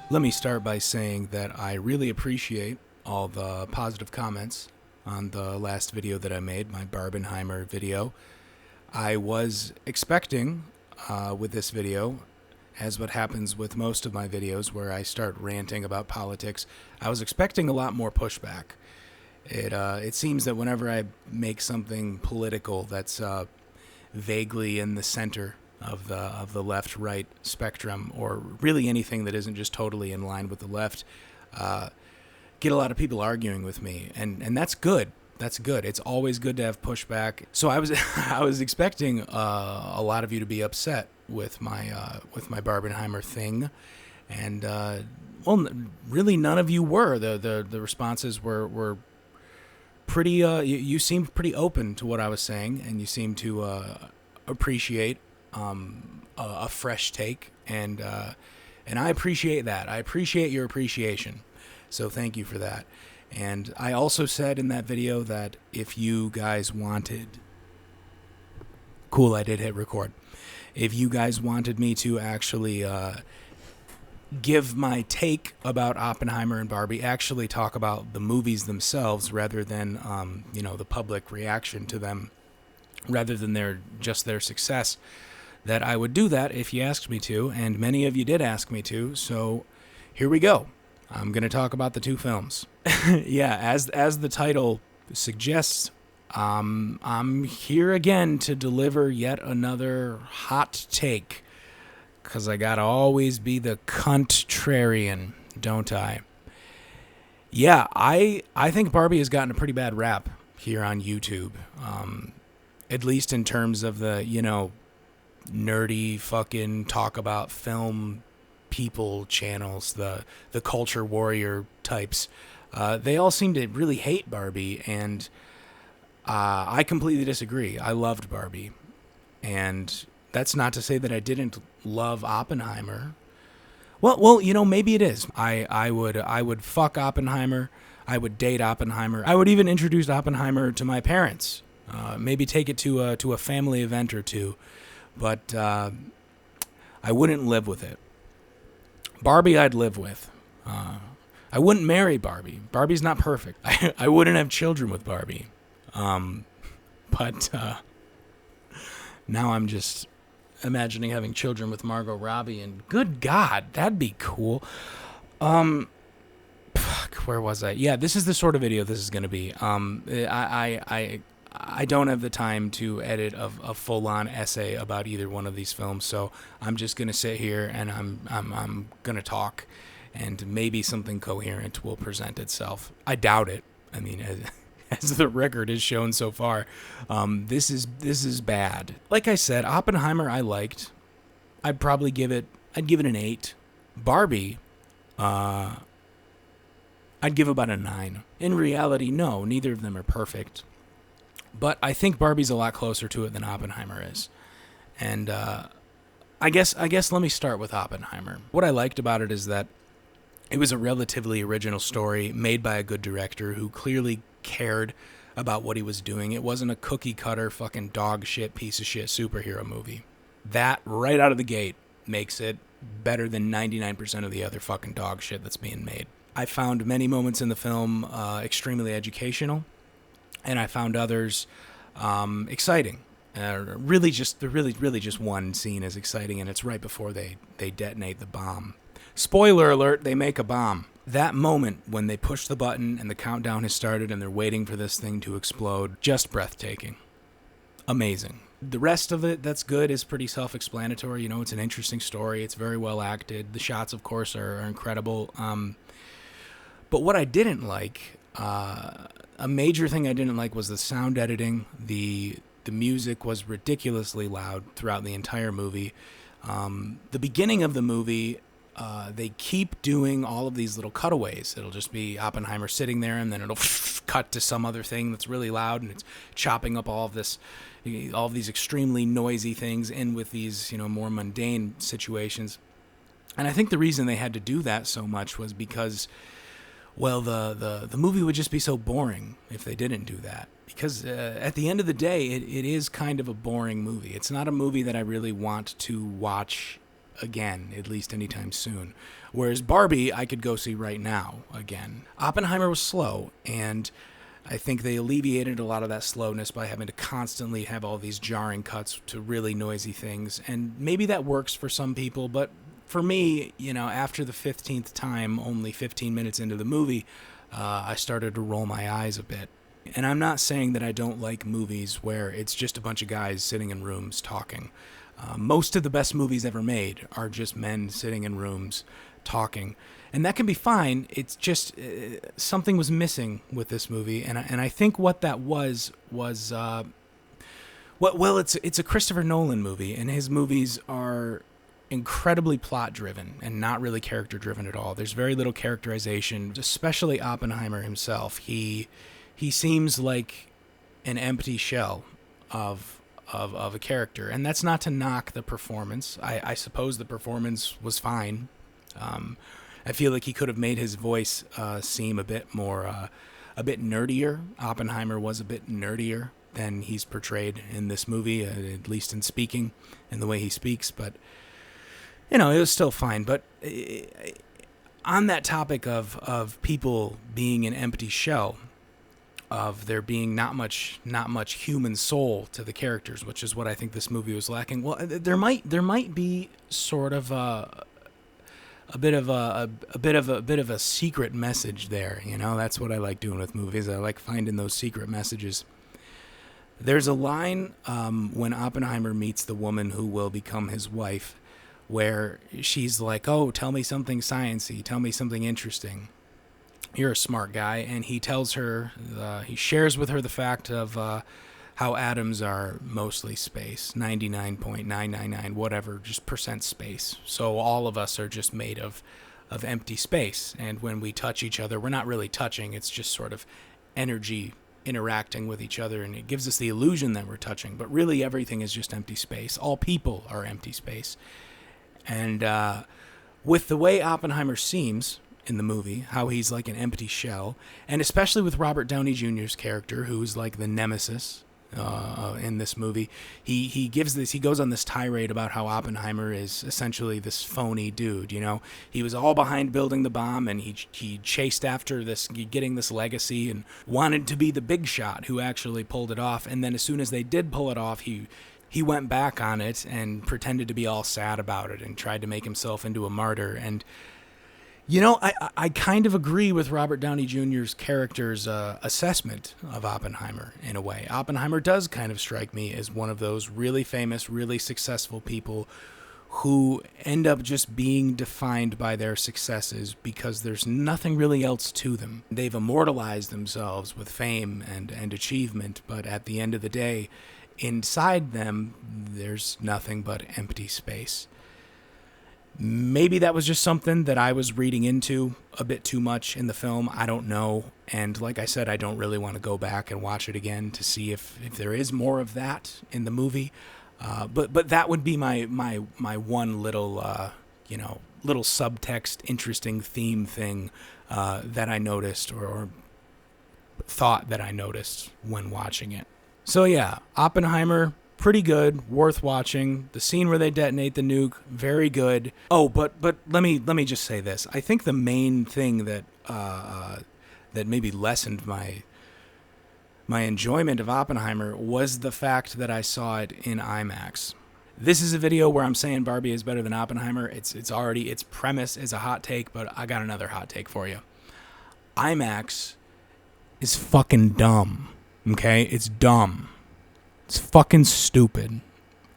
Let me start by saying that I really appreciate all the positive comments on the last video that I made, my Barbenheimer video. I was expecting with this video, as what happens with most of my videos where I start ranting about politics, I was expecting a lot more pushback. It seems that whenever I make something political that's vaguely in the center of the left-right spectrum, or really anything that isn't just totally in line with the left, get a lot of people arguing with me, and that's good. That's good. It's always good to have pushback. So I was I was expecting a lot of you to be upset with my Barbenheimer thing, and really none of you were. The responses were pretty. You seemed pretty open to what I was saying, and you seemed to appreciate a fresh take, and I appreciate that. I appreciate your appreciation. So thank you for that. And I also said in that video that if you guys wanted... Cool, I did hit record. If you guys wanted me to actually give my take about Oppenheimer and Barbie, actually talk about the movies themselves rather than, the public reaction to them, rather than their success, that I would do that if you asked me to, and many of you did ask me to, so here we go. I'm going to talk about the two films. Yeah, as the title suggests, I'm here again to deliver yet another hot take, because I gotta always be the contrarian, don't I? Yeah, I think Barbie has gotten a pretty bad rap here on YouTube, at least in terms of the, nerdy fucking talk about film people channels, the culture warrior types. They all seem to really hate Barbie, and I completely disagree. I loved Barbie, and that's not to say that I didn't love Oppenheimer. Well, maybe it is. I would fuck Oppenheimer. I would date Oppenheimer. I would even introduce Oppenheimer to my parents. Maybe take it to a family event or two, but I wouldn't live with it. Barbie I'd live with. I wouldn't marry Barbie. Barbie's not perfect. I wouldn't have children with Barbie. But now I'm just imagining having children with Margot Robbie, and good God, that'd be cool. Where was I? Yeah, this is the sort of video this is going to be. I don't have the time to edit a full-on essay about either one of these films, so I'm just going to sit here and I'm going to talk, and maybe something coherent will present itself. I doubt it. I mean, as the record has shown so far, this is bad. Like I said, Oppenheimer I liked. I'd give it an 8. Barbie, I'd give about a 9. In reality, no, neither of them are perfect. But I think Barbie's a lot closer to it than Oppenheimer is. And I guess let me start with Oppenheimer. What I liked about it is that it was a relatively original story made by a good director who clearly cared about what he was doing. It wasn't a cookie-cutter fucking dog shit piece of shit superhero movie. That, right out of the gate, makes it better than 99% of the other fucking dog shit that's being made. I found many moments in the film extremely educational, and I found others exciting. Really just one scene is exciting, and it's right before they detonate the bomb. Spoiler alert, they make a bomb. That moment when they push the button and the countdown has started and they're waiting for this thing to explode, just breathtaking. Amazing. The rest of it that's good is pretty self-explanatory. It's an interesting story. It's very well acted. The shots, of course, are incredible. But what I didn't like, a major thing I didn't like, was the sound editing. The music was ridiculously loud throughout the entire movie. The beginning of the movie, they keep doing all of these little cutaways. It'll just be Oppenheimer sitting there, and then it'll cut to some other thing that's really loud, and it's chopping up all of these extremely noisy things in with these, more mundane situations. And I think the reason they had to do that so much was because, well, the movie would just be so boring if they didn't do that. Because at the end of the day, it is kind of a boring movie. It's not a movie that I really want to watch again, at least anytime soon. Whereas Barbie, I could go see right now again. Oppenheimer was slow, and I think they alleviated a lot of that slowness by having to constantly have all these jarring cuts to really noisy things. And maybe that works for some people, but for me, after the 15th time, only 15 minutes into the movie, I started to roll my eyes a bit. And I'm not saying that I don't like movies where it's just a bunch of guys sitting in rooms talking. Most of the best movies ever made are just men sitting in rooms talking. And that can be fine. It's just something was missing with this movie. And I think what that was it's a Christopher Nolan movie, and his movies are incredibly plot driven and not really character driven at all. There's very little characterization, especially Oppenheimer himself. He seems like an empty shell of a character, and that's not to knock the performance. I suppose the performance was fine. I feel like he could have made his voice seem a bit more, a bit nerdier. Oppenheimer was a bit nerdier than he's portrayed in this movie, at least in speaking and the way he speaks. But it was still fine. But on that topic of people being an empty shell, of there being not much human soul to the characters, which is what I think this movie was lacking. Well, there might be sort of a bit of a secret message there. That's what I like doing with movies. I like finding those secret messages. There's a line when Oppenheimer meets the woman who will become his wife, where she's like, "Oh, tell me something sciencey. Tell me something interesting. You're a smart guy." And he tells her, he shares with her the fact of how atoms are mostly space, 99.999, whatever, just percent space. So all of us are just made of empty space. And when we touch each other, we're not really touching. It's just sort of energy interacting with each other. And it gives us the illusion that we're touching. But really, everything is just empty space. All people are empty space. And with the way Oppenheimer seems in the movie, how he's like an empty shell, and especially with Robert Downey Jr.'s character, who's like the nemesis in this movie, he goes on this tirade about how Oppenheimer is essentially this phony dude. He was all behind building the bomb, and he chased after getting this legacy and wanted to be the big shot who actually pulled it off. And then as soon as they did pull it off, he went back on it and pretended to be all sad about it and tried to make himself into a martyr. And I kind of agree with Robert Downey Jr.'s character's assessment of Oppenheimer in a way. Oppenheimer does kind of strike me as one of those really famous, really successful people who end up just being defined by their successes because there's nothing really else to them. They've immortalized themselves with fame and achievement, but at the end of the day, inside them, there's nothing but empty space. Maybe that was just something that I was reading into a bit too much in the film. I don't know. And like I said, I don't really want to go back and watch it again to see if there is more of that in the movie. But that would be my one little, little subtext, interesting theme thing that I noticed or thought that I noticed when watching it. So yeah, Oppenheimer, pretty good, worth watching. The scene where they detonate the nuke, very good. Oh, but let me just say this. I think the main thing that maybe lessened my enjoyment of Oppenheimer was the fact that I saw it in IMAX. This is a video where I'm saying Barbie is better than Oppenheimer. Its premise is a hot take, but I got another hot take for you. IMAX is fucking dumb. Okay? It's dumb. It's fucking stupid.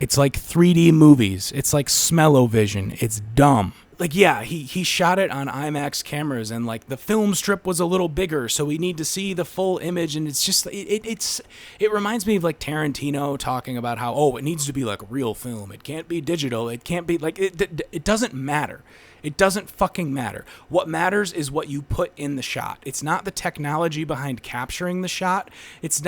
It's like 3D movies. It's like smell-o-vision. It's dumb. Like, yeah, he shot it on IMAX cameras, and like the film strip was a little bigger, so we need to see the full image. And it's just it reminds me of like Tarantino talking about how it needs to be like real film. It can't be digital. It can't be like it doesn't matter. It doesn't fucking matter. What matters is what you put in the shot. It's not the technology behind capturing the shot. It's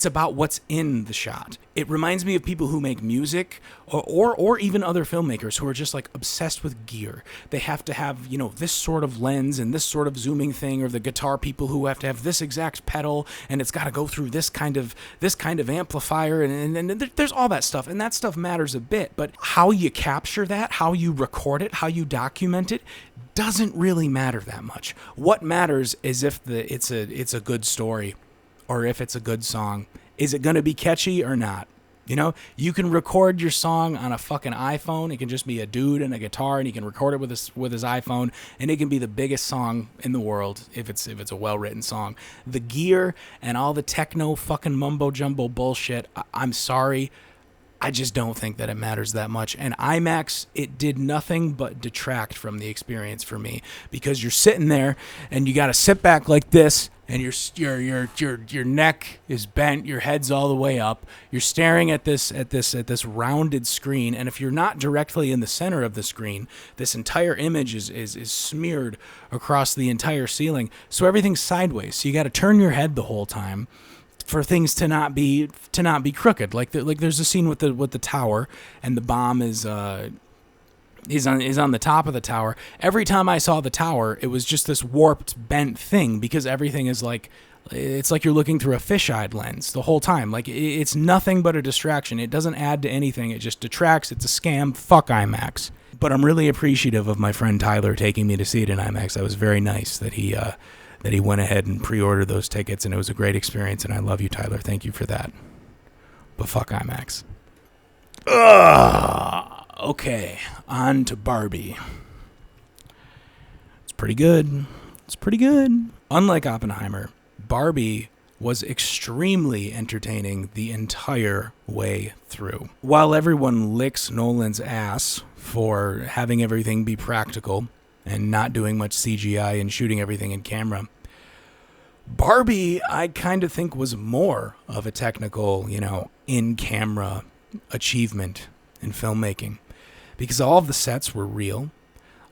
about what's in the shot. It reminds me of people who make music or even other filmmakers who are just like obsessed with gear. They have to have, you know, this sort of lens and this sort of zooming thing, or the guitar people who have to have this exact pedal, and it's got to go through this kind of amplifier, and there's all that stuff, and that stuff matters a bit, but how you capture that, how you record it, how you document it, doesn't really matter that much. What matters is if it's a good story, or if it's a good song. Is it going to be catchy or not? You know, you can record your song on a fucking iPhone. It can just be a dude and a guitar, and he can record it with his iPhone, and it can be the biggest song in the world if it's a well-written song. The gear and all the techno fucking mumbo jumbo bullshit, I'm sorry, I just don't think that it matters that much. And IMAX, it did nothing but detract from the experience for me, because you're sitting there and you got to sit back like this, and your neck is bent, your head's all the way up. You're staring at this rounded screen, and if you're not directly in the center of the screen, this entire image is smeared across the entire ceiling. So everything's sideways. So you got to turn your head the whole time for things to not be crooked. Like there's a scene with the tower, and the bomb is on the top of the tower. Every time I saw the tower, it was just this warped, bent thing, because everything is like, it's like you're looking through a fisheye lens the whole time. Like, it's nothing but a distraction. It doesn't add to anything. It just detracts. It's a scam. Fuck IMAX. But I'm really appreciative of my friend Tyler taking me to see it in IMAX. That was very nice that he went ahead and pre-ordered those tickets, and it was a great experience, and I love you, Tyler. Thank you for that. But fuck IMAX. Ugh. Okay, on to Barbie. It's pretty good. Unlike Oppenheimer, Barbie was extremely entertaining the entire way through. While everyone licks Nolan's ass for having everything be practical and not doing much CGI and shooting everything in camera, Barbie, I kind of think, was more of a technical, in-camera achievement in filmmaking. Because all of the sets were real.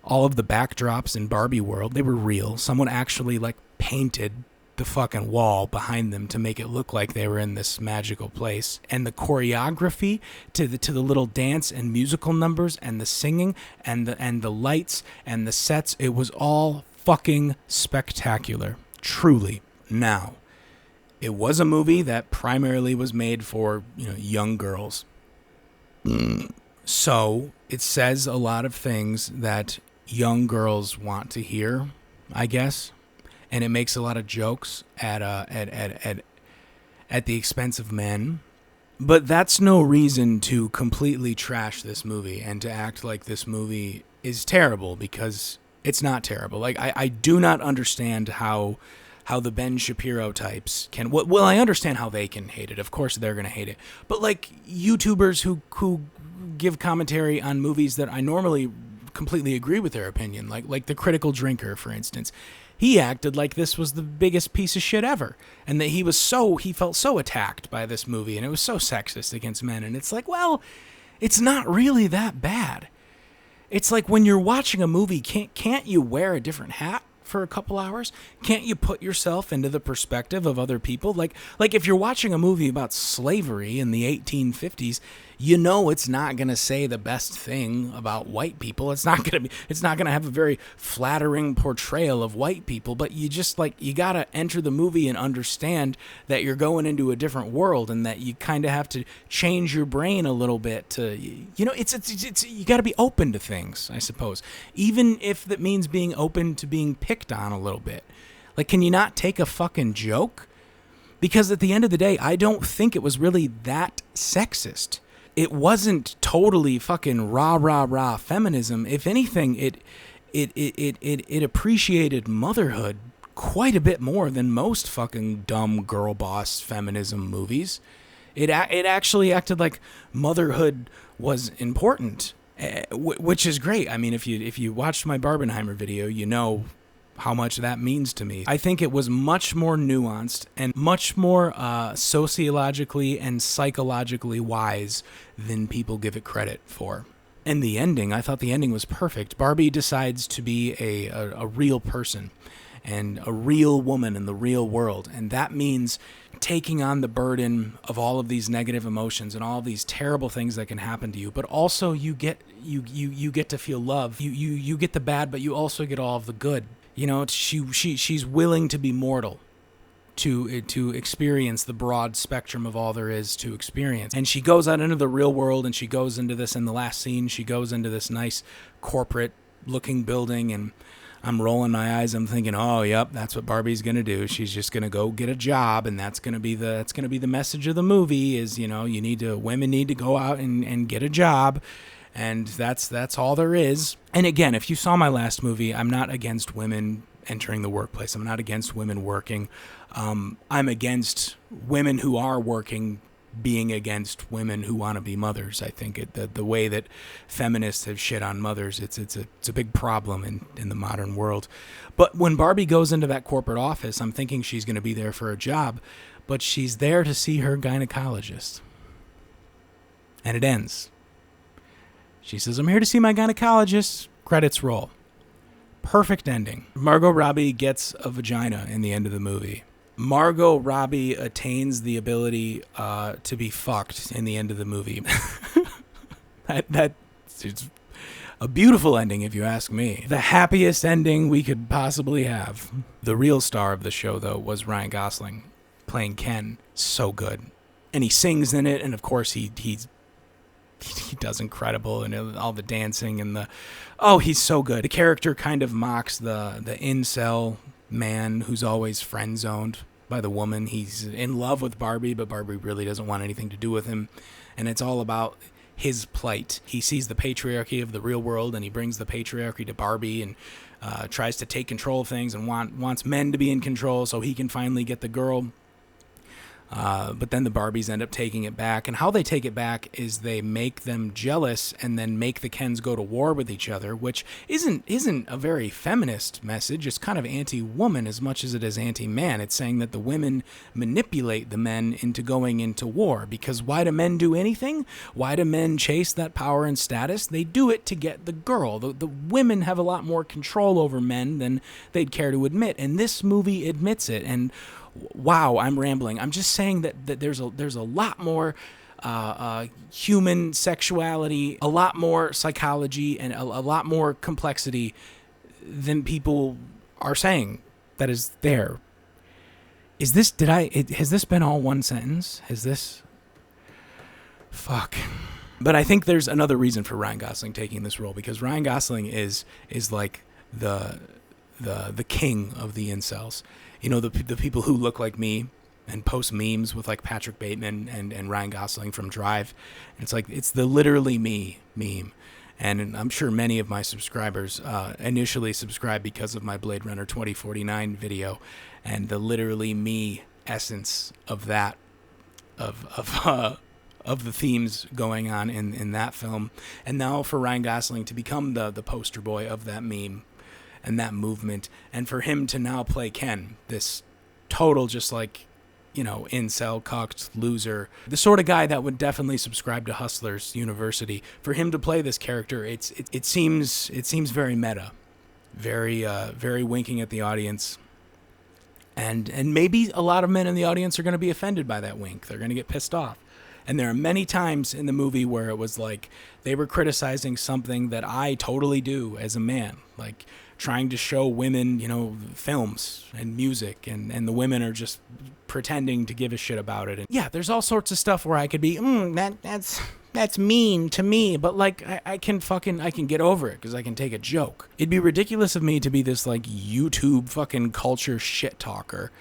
All of the backdrops in Barbie world, they were real. Someone actually, painted the fucking wall behind them to make it look like they were in this magical place. And the choreography to the little dance and musical numbers and the singing and the lights and the sets, it was all fucking spectacular. Truly. Now, it was a movie that primarily was made for, young girls. So it says a lot of things that young girls want to hear, I guess, and it makes a lot of jokes at the expense of men. But that's no reason to completely trash this movie and to act like this movie is terrible, because it's not terrible. I do not understand how the Ben Shapiro types can. Well, I understand how they can hate it. Of course, they're gonna hate it. But YouTubers who give commentary on movies that I normally completely agree with their opinion, like The Critical Drinker, for instance. He acted like this was the biggest piece of shit ever, and that he felt so attacked by this movie, and it was so sexist against men. And it's like, well, it's not really that bad. It's like when you're watching a movie, can't you wear a different hat for a couple hours? Can't you put yourself into the perspective of other people? Like if you're watching a movie about slavery in the 1850s, it's not going to say the best thing about white people. It's not going to have a very flattering portrayal of white people, but you got to enter the movie and understand that you're going into a different world, and that you kind of have to change your brain a little bit to, it's you got to be open to things, I suppose. Even if that means being open to being picked on a little bit. Can you not take a fucking joke? Because at the end of the day, I don't think it was really that sexist. It wasn't totally fucking rah feminism. If anything, it appreciated motherhood quite a bit more than most fucking dumb girl boss feminism movies. It actually acted like motherhood was important, which is great. I mean, if you watched my Barbenheimer video, you know how much that means to me. I think it was much more nuanced and much more sociologically and psychologically wise than people give it credit for. And the ending, I thought the ending was perfect. Barbie decides to be a real person. and a real woman in the real world. And that means taking on the burden of all of these negative emotions and all of these terrible things that can happen to you, but also you get to feel love. You get the bad, but you also get all of the good. You know, she's willing to be mortal to experience the broad spectrum of all there is to experience. And she goes out into the real world, and she goes into this, in the last scene, she goes into this nice corporate looking building, and I'm rolling my eyes. I'm thinking, oh, yep, that's what Barbie's going to do. She's just going to go get a job, and that's going to be the message of the movie is, you know, women need to go out and get a job. And that's all there is. And again, if you saw my last movie, I'm not against women entering the workplace. I'm not against women working. I'm against women who are working being against women who want to be mothers. I think the way that feminists have shit on mothers, it's a big problem in the modern world. But when Barbie goes into that corporate office, I'm thinking she's going to be there for a job, but she's there to see her gynecologist. And it ends. She says, I'm here to see my gynecologist. Credits roll. Perfect ending. Margot Robbie gets a vagina in the end of the movie. Margot Robbie attains the ability to be fucked in the end of the movie. It's a beautiful ending, if you ask me. The happiest ending we could possibly have. The real star of the show, though, was Ryan Gosling playing Ken. So good. And he sings in it, and of course he does incredible, and all the dancing and he's so good. The character kind of mocks the incel man who's always friend-zoned by the woman. He's in love with Barbie, but Barbie really doesn't want anything to do with him, and it's all about his plight. He sees the patriarchy of the real world, and he brings the patriarchy to Barbie, and tries to take control of things and wants men to be in control so he can finally get the girl. But then the Barbies end up taking it back. And how they take it back is they make them jealous and then make the Kens go to war with each other, which isn't a very feminist message. It's kind of anti-woman as much as it is anti-man. It's saying that the women manipulate the men into going into war. Because why do men do anything? Why do men chase that power and status? They do it to get the girl. The women have a lot more control over men than they'd care to admit. And this movie admits it. And wow, I'm rambling. I'm just saying that there's a lot more human sexuality, a lot more psychology, and a lot more complexity than people are saying that is there. Has this been all one sentence? Fuck. But I think there's another reason for Ryan Gosling taking this role, because Ryan Gosling is like the king of the incels. You know, the people who look like me and post memes with like Patrick Bateman and Ryan Gosling from Drive. And it's like, it's the literally me meme. And I'm sure many of my subscribers initially subscribed because of my Blade Runner 2049 video, and the literally me essence of that, of the themes going on in that film. And now for Ryan Gosling to become the poster boy of that meme and that movement, and for him to now play Ken, this total just like, you know, incel, cucked, loser, the sort of guy that would definitely subscribe to Hustlers University, for him to play this character, it seems very meta, very winking at the audience, and maybe a lot of men in the audience are going to be offended by that wink. They're going to get pissed off. And there are many times in the movie where it was like they were criticizing something that I totally do as a man, like trying to show women, you know, films and music, and the women are just pretending to give a shit about it. And yeah, there's all sorts of stuff where I could be, that's mean to me, but like I can get over it because I can take a joke. It'd be ridiculous of me to be this like YouTube fucking culture shit talker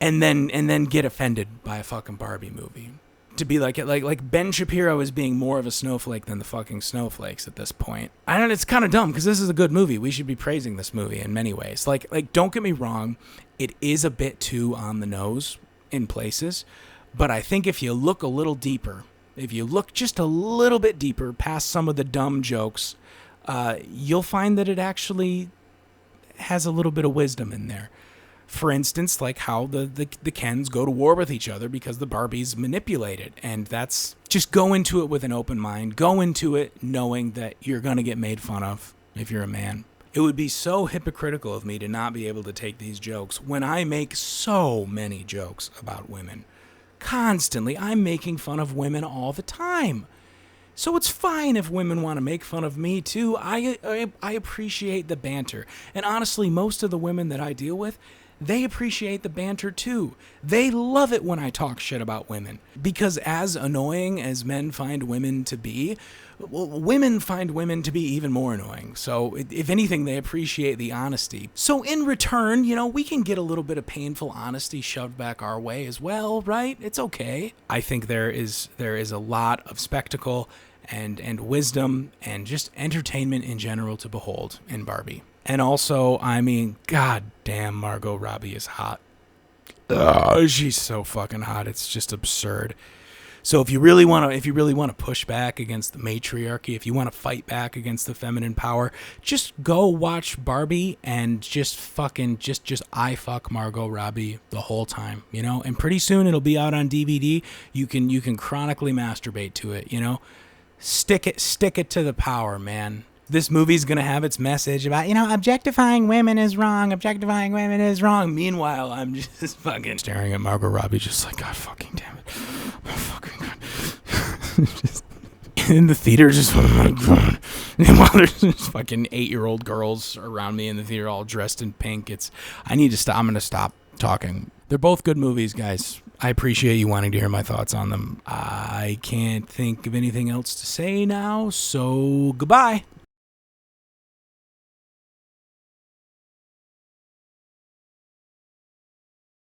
and then get offended by a fucking Barbie movie. To be like Ben Shapiro is being more of a snowflake than the fucking snowflakes at this point. I don't know, it's kind of dumb because this is a good movie. We should be praising this movie in many ways. Like don't get me wrong, it is a bit too on the nose in places, but I think if you look a little deeper, if you look just a little bit deeper past some of the dumb jokes, you'll find that it actually has a little bit of wisdom in there. For instance, like how the Kens go to war with each other because the Barbies manipulate it. And that's just go into it with an open mind. Go into it knowing that you're going to get made fun of if you're a man. It would be so hypocritical of me to not be able to take these jokes when I make so many jokes about women. Constantly, I'm making fun of women all the time. So it's fine if women want to make fun of me too. I appreciate the banter. And honestly, most of the women that I deal with, they appreciate the banter too. They love it when I talk shit about women. Because as annoying as men find women to be, women find women to be even more annoying. So if anything, they appreciate the honesty. So in return, we can get a little bit of painful honesty shoved back our way as well, right? It's okay. I think there is a lot of spectacle and wisdom and just entertainment in general to behold in Barbie. And also, god damn, Margot Robbie is hot. She's so fucking hot. It's just absurd. So if you really want to push back against the matriarchy, if you want to fight back against the feminine power, just go watch Barbie and just I fuck Margot Robbie the whole time, And pretty soon it'll be out on DVD. You can chronically masturbate to it, Stick it to the power, man. This movie's going to have its message about, objectifying women is wrong. Objectifying women is wrong. Meanwhile, I'm just fucking staring at Margot Robbie just like, God fucking damn it. Oh, fucking God. Just in the theater, just, oh my God. And while there's just fucking 8-year-old girls around me in the theater all dressed in pink, I need to stop. I'm going to stop talking. They're both good movies, guys. I appreciate you wanting to hear my thoughts on them. I can't think of anything else to say now, so goodbye.